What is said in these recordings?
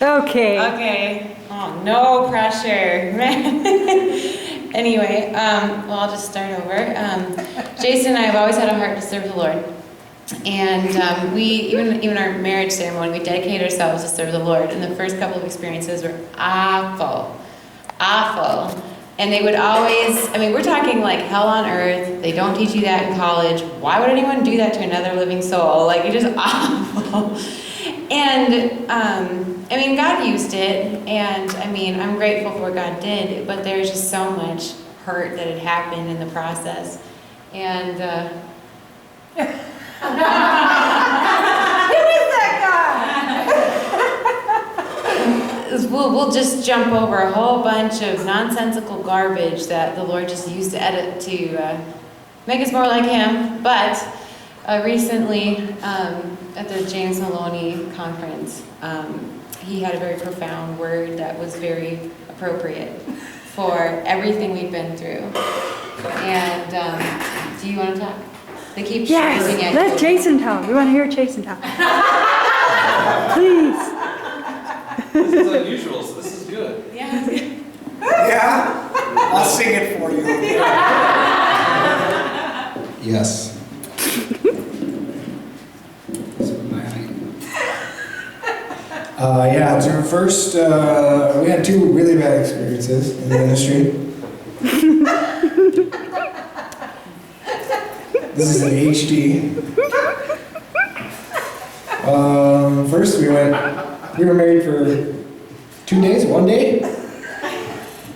Okay. Okay. Oh, no pressure. Anyway, well, I'll just start over. Jason and I have always had a heart to serve the Lord. And we, even our marriage ceremony, we dedicated ourselves to serve the Lord. And the first couple of experiences were awful. And they would always, I mean, we're talking like hell on earth. They don't teach you that in college. Why would anyone do that to another living soul? Like, it's just awful. And, I mean, God used it. And, I mean, I'm grateful for what God did. But there's just so much hurt that had happened in the process. And, Who is that we'll just jump over a whole bunch of nonsensical garbage that the Lord just used to edit to make us more like Him. But recently, at the James Maloney conference, he had a very profound word that was very appropriate for everything we've been through. And do you want to talk? They keep Yes, let Jason talk. We want to hear Jason talk. Please. This is unusual, so this is good. Yeah. Yeah? I'll sing it for you. Yes. Yeah, so first, we had two really bad experiences in the ministry. This is an HD. First, we were married for 2 days, 1 day?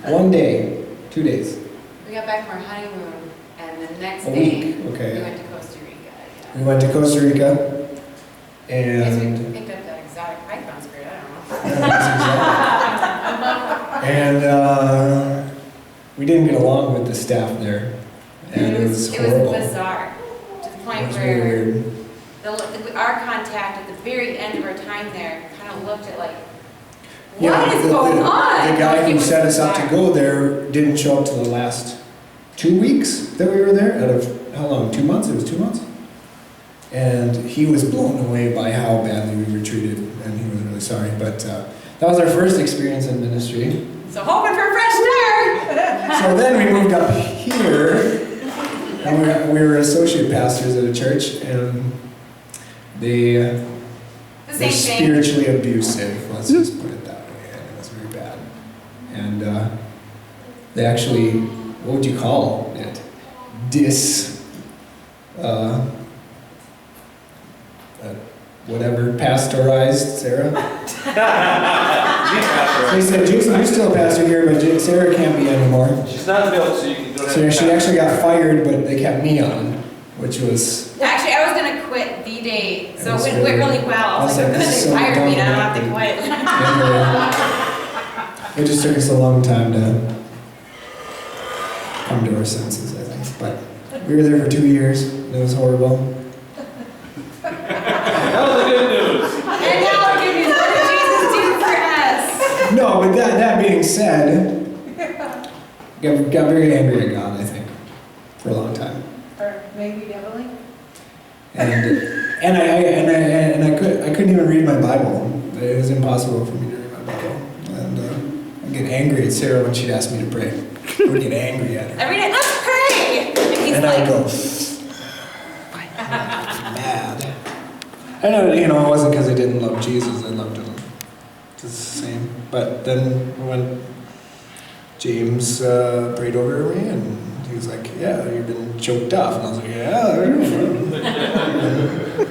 1 day, 2 days. We got back from our honeymoon, and the next A day, week, okay. we went to Costa Rica. Yeah. We went to Costa Rica, I guess we and picked up that exotic python spirit, I don't know. and we didn't get along with the staff there, and it was horrible. It was bizarre, to the It point was where really weird. our contact at the very end of our time there kind of looked at like, what Yeah, is going on? The guy Like, it who was set us up to bizarre. go there didn't show up till the last 2 weeks that we were there, out of, how long, 2 months? It was 2 months? And he was blown away by how badly we were treated, and he was really sorry. But that was our first experience in ministry. So hoping for a fresh start. So then we moved up here, and we were associate pastors at a church, and they The were same thing. spiritually abusive, let's just put it that way, and it was very bad. And they actually, what would you call it? Whatever, pastorized Sarah? They said, Jason, you're still a pastor here, but Sarah can't be anymore. She's not built, so you can don't So have she actually got fired, but they kept me on, which was... Actually, I was going to quit the day, so It was it went really well. I was like, good, this is they so fired me, dumb. now I don't have to quit. It just took us a long time to come to our senses, I think. But we were there for 2 years, and it was horrible. That was the good news. And now we're giving you what did Jesus do for us? No, but that being said, got very angry at God, I think, for a long time. Or maybe definitely. And I couldn't even read my Bible. It was impossible for me to read my Bible. And I'd get angry at Sarah when she'd ask me to pray. I would get angry at her. Every day, let's pray. And he's And like, I'd go mad. I know, it wasn't because I didn't love Jesus. I loved him. It's the same. But then when James prayed over me, and he was like, "Yeah, you've been choked off," and I was like, "Yeah,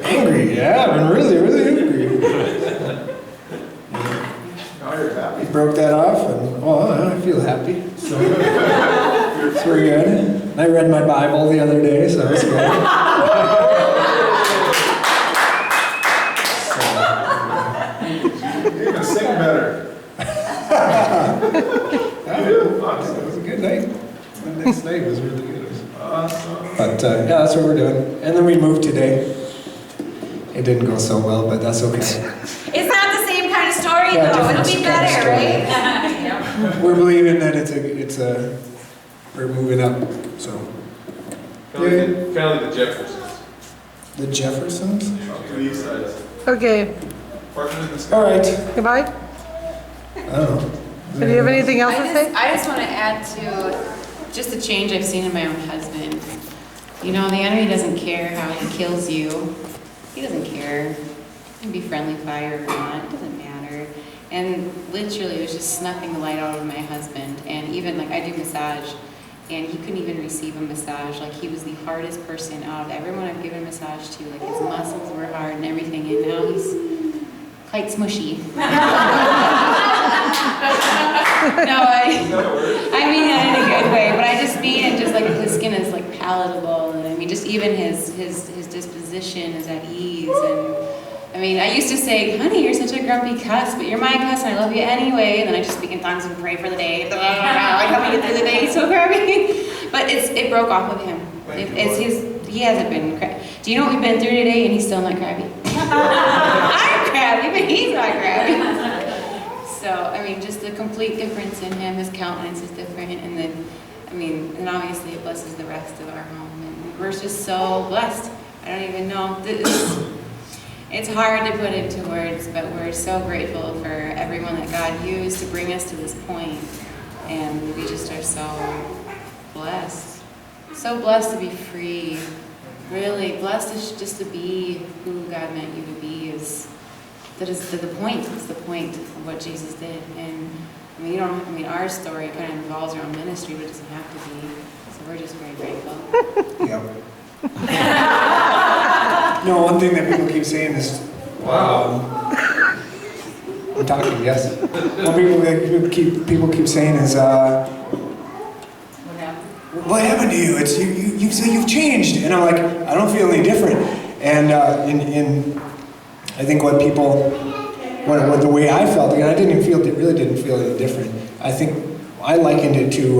angry. Yeah, I've been really, really angry." He broke that off, and I feel happy. So it's very good. And I read my Bible the other day, so it's good. You can sing better. It was a good night. The next night was really good. But yeah, that's what we're doing. And then we moved today. It didn't go so well, but that's okay. it's not the same kind of story Yeah, though. It'll different be kind of better, story. right? Yeah. We're believing that we're moving up. So Kind of like the Jeffersons. the Jeffersons. To the east side. Okay. Parking in the sky. All right. Goodbye. I don't know. Do you have anything else to say? I just want to add to just the change I've seen in my own husband. You know, the enemy doesn't care how he kills you. He doesn't care. You can be friendly fire or not. It doesn't matter. And literally, it was just snuffing the light out of my husband. And even, like, I do massage, and he couldn't even receive a massage. Like, he was the hardest person out of everyone I've given a massage to. Like, his muscles were hard and everything, and now he's quite smushy. No, I mean that in a good way, but I just mean it just like his skin is like palatable, and I mean just even his disposition is at ease, and I mean I used to say, honey, you're such a grumpy cuss, but you're my cuss and I love you anyway, and then I just speak in tongues and pray for the day, like how we get through the day, so crabby. But it broke off of him. He hasn't been crabby. Do you know what we've been through today, and he's still not crabby? I'm crabby, but he's not crabby. So, I mean, just the complete difference in him, his countenance is different, and then, I mean, and obviously it blesses the rest of our home, and we're just so blessed. I don't even know, it's hard to put into words, but we're so grateful for everyone that God used to bring us to this point, and we just are so blessed. So blessed to be free, really blessed just to be who God meant you to be that is the point. It's the point of what Jesus did. And I mean, our story kind of involves our own ministry, but it doesn't have to be. So we're just very grateful. Yep. No, one thing that people keep saying is, I'm talking, yes. One thing people keep saying is, What happened? what happened to you? It's you say you've changed, and I'm like, I don't feel any different. And I think what the way I felt, and I really didn't feel any different. I think I likened it to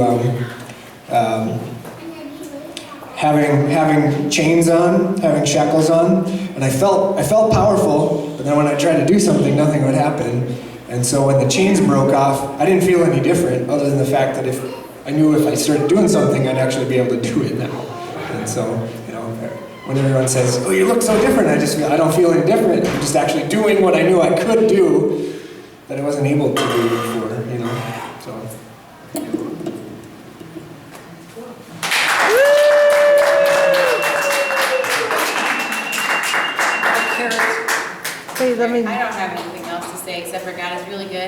having chains on, having shackles on, and I felt powerful. But then when I tried to do something, nothing would happen. And so when the chains broke off, I didn't feel any different, other than the fact that if I started doing something, I'd actually be able to do it now. And so, you know, when everyone says, "Oh, you look so different," I don't feel any different. I'm just actually doing what I knew I could do that I wasn't able to do before, you know. So. Hey, let me. I don't have anything else to say except for God is really good.